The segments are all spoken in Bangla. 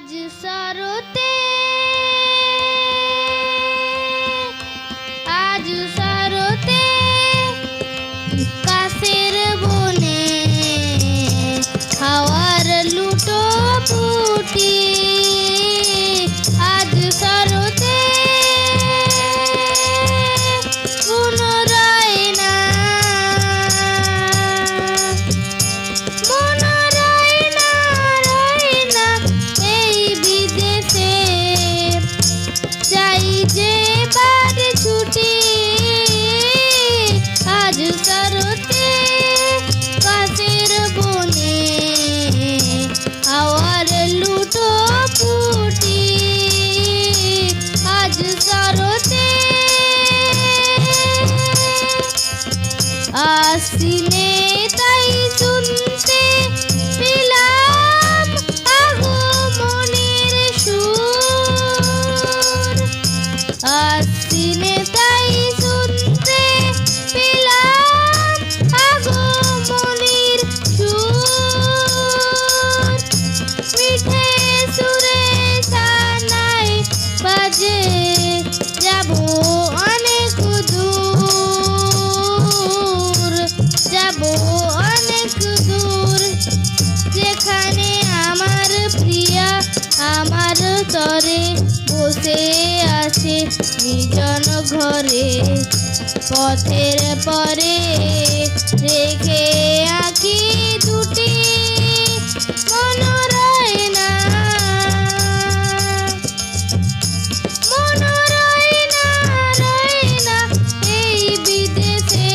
আজ সরতে আজ সরতে কাশের বনে হাওয়ার লুটো পুটি আজ সরতে পুনরায় না এই বিদেশে চাই যে বার ছুটি আজ সরতে কাশের বনে হাওয়ার লুটো পুটি আজ সরতে আসিনে তাই শুনতে পেলাম আগমনের সুর আসিনে তাই শুনতে পেলাম আগমনের সুর মিঠে সুরে সানাই বাজে যাব অনেক দূর যাব অনেক দূর যেখানে আমার প্রিয়া আমার তরে বসে আছে নিজন ঘরে পথের পরে রেখে আঁকি দুটি মনোরয় না এই বিদেশে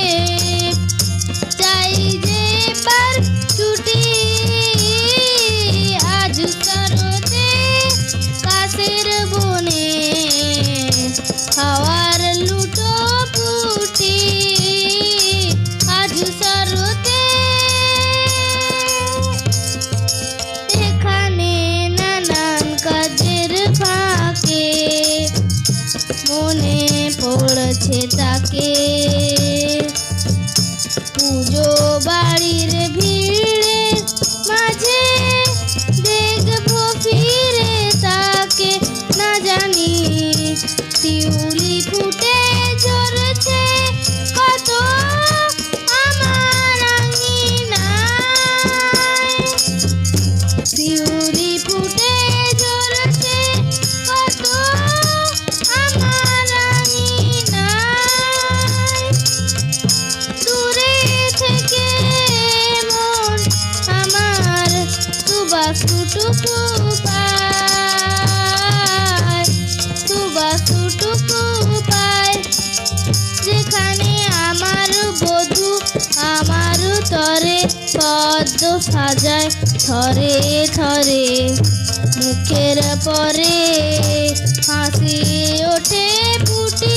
চাই যে বার ছুটি আজ সরতে কাশের বনে হাওয়ার লুটো পুটি আজ সরতে এখানে নানান কাজের ফাঁকে মনে পড়ছে তাকে পুজো বাড়ির ভিড়ে মাঝে দেখবো ফিরে তাকে না জানি শিউলি ফুটে ঝরছে কত আমার আঙিনায় শিউলি ফুটে ঝরছে কত আমার আঙিনায় দূরে থেকে মন আমার সুবাসটুকু পায় সুবাসটুকু পায় যেখানে আমার বধূ আমার তরে পদ্ম সাজায় থরে থরে মুখের পরে হাসি ওঠে ফুটি